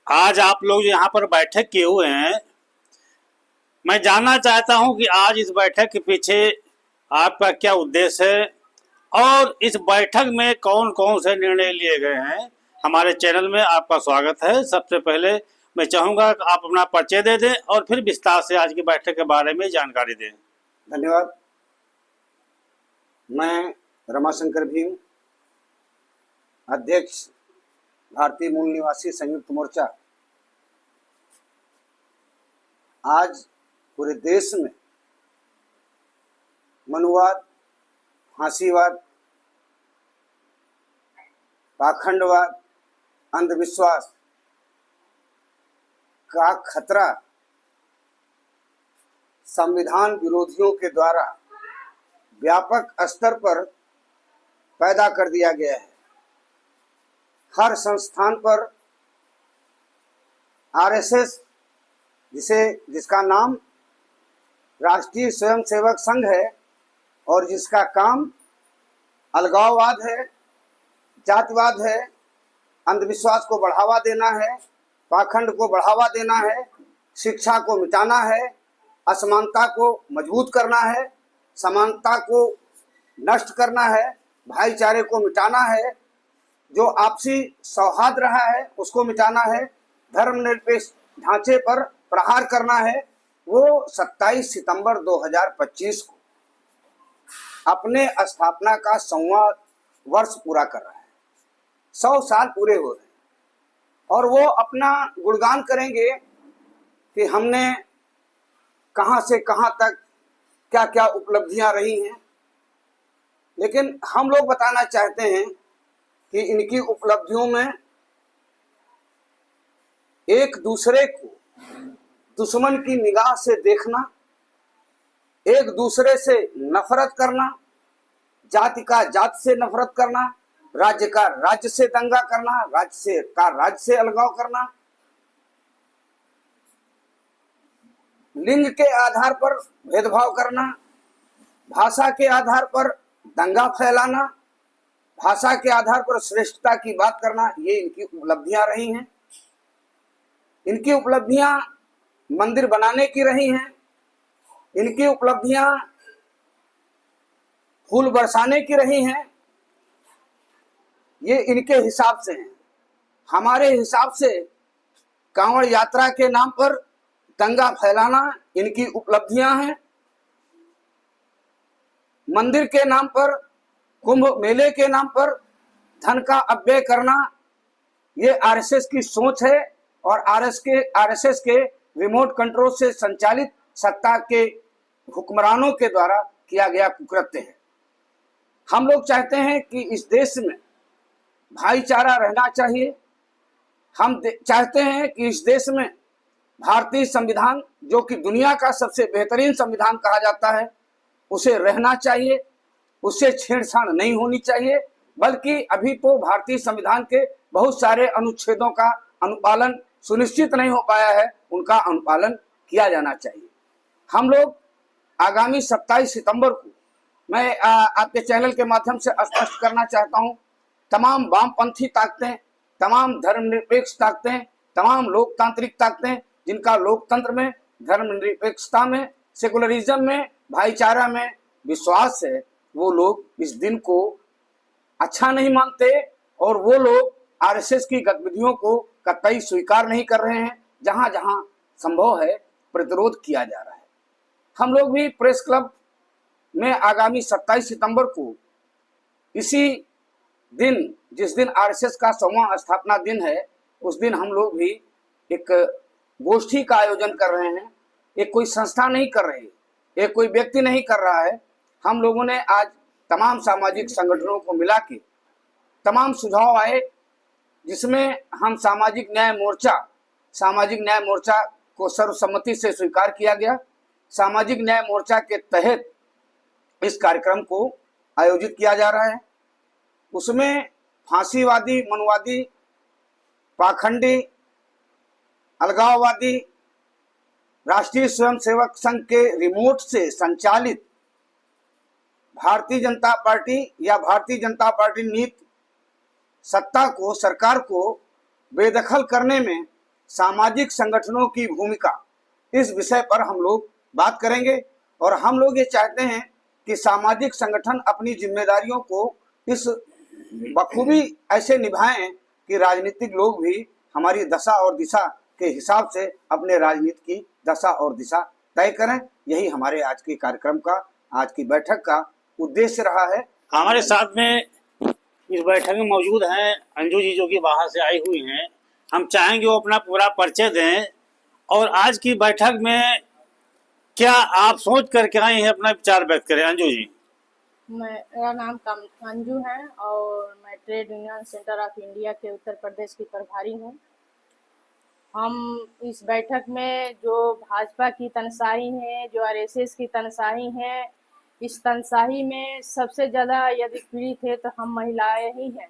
आज आप लोग यहाँ पर बैठक किए हुए हैं। मैं जानना चाहता हूँ कि आज इस बैठक के पीछे आपका क्या उद्देश्य है और इस बैठक में कौन कौन से निर्णय लिए गए हैं। हमारे चैनल में आपका स्वागत है। सबसे पहले मैं चाहूँगा कि आप अपना परिचय दे दें और फिर विस्तार से आज की बैठक के बारे में जानकारी दें। धन्यवाद। मैं रमाशंकर भीम, अध्यक्ष भारतीय मूल निवासी संयुक्त मोर्चा। आज पूरे देश में मनुवाद, फांसीवाद, पाखंडवाद, अंधविश्वास का खतरा संविधान विरोधियों के द्वारा व्यापक स्तर पर पैदा कर दिया गया है। हर संस्थान पर आरएसएस, जिसका नाम राष्ट्रीय स्वयंसेवक संघ है और जिसका काम अलगाववाद है, जातिवाद है, अंधविश्वास को बढ़ावा देना है, पाखंड को बढ़ावा देना है, शिक्षा को मिटाना है, असमानता को मजबूत करना है, समानता को नष्ट करना है, भाईचारे को मिटाना है, जो आपसी सौहार्द रहा है उसको मिटाना है, धर्मनिरपेक्ष ढांचे पर प्रहार करना है। वो 27 सितंबर 2025 को अपने स्थापना का 100वां वर्ष पूरा कर रहा है। 100 साल पूरे हो रहे हैं और वो अपना गुणगान करेंगे कि हमने कहां से कहां तक क्या क्या उपलब्धियां रही हैं। लेकिन हम लोग बताना चाहते हैं कि इनकी उपलब्धियों में एक दूसरे को दुश्मन की निगाह से देखना, एक दूसरे से नफरत करना, जाति का जाति से नफरत करना, राज्य का राज्य से दंगा करना, राज्य से अलगाव करना, लिंग के आधार पर भेदभाव करना, भाषा के आधार पर दंगा फैलाना, भाषा के आधार पर श्रेष्ठता की बात करना, ये इनकी उपलब्धियां रही हैं। इनकी उपलब्धियां मंदिर बनाने की रही हैं। इनकी उपलब्धियां फूल बरसाने की रही हैं। ये इनके हिसाब से हैं। हमारे हिसाब से कांवड़ यात्रा के नाम पर दंगा फैलाना इनकी उपलब्धियां हैं। मंदिर के नाम पर, कुंभ मेले के नाम पर धन का अपव्यय करना, ये आरएसएस की सोच है और आरएसएस के रिमोट कंट्रोल से संचालित सत्ता के हुक्मरानों के द्वारा किया गया कुकृत्य है। हम लोग चाहते हैं कि इस देश में भाईचारा रहना चाहिए। हम चाहते हैं कि इस देश में भारतीय संविधान, जो कि दुनिया का सबसे बेहतरीन संविधान कहा जाता है, उसे रहना चाहिए, उससे छेड़छाड़ नहीं होनी चाहिए। बल्कि अभी तो भारतीय संविधान के बहुत सारे अनुच्छेदों का अनुपालन सुनिश्चित नहीं हो पाया है, उनका अनुपालन किया जाना चाहिए। हम लोग आगामी 27 सितंबर को, मैं आपके चैनल के माध्यम से स्पष्ट करना चाहता हूं, तमाम वामपंथी ताकतें, तमाम धर्मनिरपेक्ष ताकतें, तमाम लोकतांत्रिक ताकतें, जिनका लोकतंत्र में, धर्मनिरपेक्षता में, सेकुलरिज्म में, भाईचारा में विश्वास है, वो लोग इस दिन को अच्छा नहीं मानते और वो लोग आरएसएस की गतिविधियों को कतई स्वीकार नहीं कर रहे हैं। जहां जहां संभव है प्रतिरोध किया जा रहा है। हम लोग भी प्रेस क्लब में आगामी 27 सितंबर को, इसी दिन जिस दिन आरएसएस का 100वां स्थापना दिन है, उस दिन हम लोग भी एक गोष्ठी का आयोजन कर रहे हैं। एक कोई संस्था नहीं कर रही, एक कोई व्यक्ति नहीं कर रहा है। हम लोगों ने आज तमाम सामाजिक संगठनों को मिला के तमाम सुझाव आए, जिसमें हम सामाजिक न्याय मोर्चा को सर्वसम्मति से स्वीकार किया गया। सामाजिक न्याय मोर्चा के तहत इस कार्यक्रम को आयोजित किया जा रहा है। उसमें फांसीवादी, मनुवादी, पाखंडी, अलगाववादी, राष्ट्रीय स्वयंसेवक संघ के रिमोट से संचालित भारतीय जनता पार्टी या भारतीय जनता पार्टी नीति सत्ता को, सरकार को बेदखल करने में सामाजिक संगठनों की भूमिका, इस विषय पर हम लोग बात करेंगे। और हम लोग ये चाहते हैं कि सामाजिक संगठन अपनी जिम्मेदारियों को इस बखूबी ऐसे निभाएं कि राजनीतिक लोग भी हमारी दशा और दिशा के हिसाब से अपने राजनीति की दशा और दिशा तय करें। यही हमारे आज के कार्यक्रम का, आज की बैठक का उद्देश्य रहा है। हमारे साथ में इस बैठक में मौजूद हैं अंजू जी, जो कि बाहर से आई हुई हैं। हम चाहेंगे वो अपना पूरा परिचय दें और आज की बैठक में क्या आप सोच करके आए हैं, अपना विचार व्यक्त करें। अंजू जी। मेरा नाम अंजू है और मैं trade union centre of India के उत्तर प्रदेश की प्रभारी हूँ। हम इस बैठक में जो भाजपा की तनसाही है, जो आरएसएस की तनसाही है, इस तनसाही में सबसे ज़्यादा यदि पीड़ित है तो हम महिलाएं ही हैं।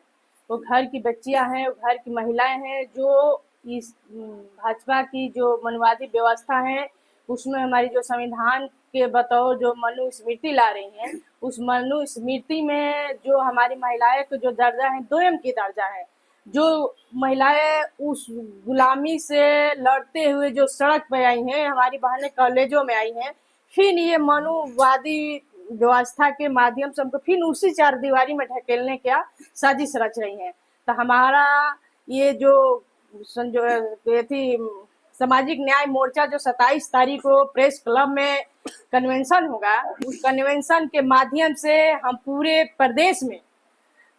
वो घर की बच्चियां हैं, वो घर की महिलाएं हैं जो इस भाजपा की जो मनवादी व्यवस्था है उसमें हमारी जो संविधान के बतौर जो मनुस्मृति ला रही हैं, उस मनुस्मृति में जो हमारी महिलाएं को जो दर्जा है, दोयम की दर्जा है। जो महिलाएं उस गुलामी से लड़ते हुए जो सड़क पे आई हैं, हमारी बहनें कॉलेजों में आई हैं, फिर ये मनुवादी व्यवस्था के माध्यम से हमको फिर उसी चार दीवारी में ढकेलने का साजिश रच रही हैं। तो हमारा ये जो सामाजिक न्याय मोर्चा जो 27 तारीख को प्रेस क्लब में कन्वेंशन होगा, उस कन्वेंशन के माध्यम से हम पूरे प्रदेश में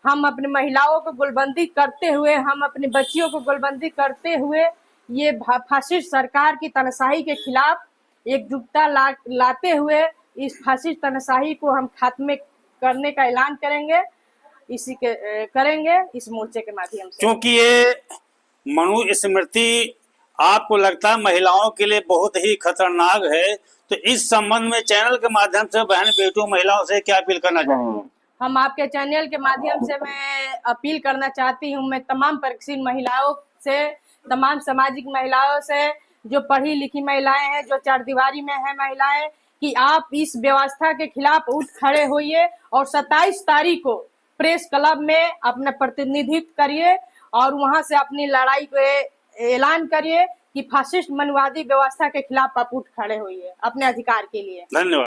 हम अपनी महिलाओं को गोलबंदी करते हुए, हम अपनी बच्चियों को गोलबंदी करते हुए ये फासिस्ट सरकार की तनसाही के खिलाफ एकजुटता लाते हुए इस फासिस्ट तनसाही को हम खात्मे करने का ऐलान करेंगे। करेंगे इस मोर्चे के माध्यम से। क्योंकि ये मनुस्मृति आपको लगता है महिलाओं के लिए बहुत ही खतरनाक है, तो इस संबंध में चैनल के माध्यम से बहन बेटियों महिलाओं से क्या अपील करना चाहेंगे? हम आपके चैनल के माध्यम से मैं अपील करना चाहती हूँ, मैं तमाम प्रगतिशील महिलाओं से, तमाम सामाजिक महिलाओं से, जो पढ़ी लिखी महिलाएं हैं, जो चारदीवारी में है महिलाएं, कि आप इस व्यवस्था के खिलाफ उठ खड़े होइए और 27 तारीख को प्रेस क्लब में अपना प्रतिनिधित्व करिए और वहां से अपनी लड़ाई को ऐलान करिए कि फासिस्ट मनवादी व्यवस्था के खिलाफ आप उठ खड़े होइए अपने अधिकार के लिए। धन्यवाद।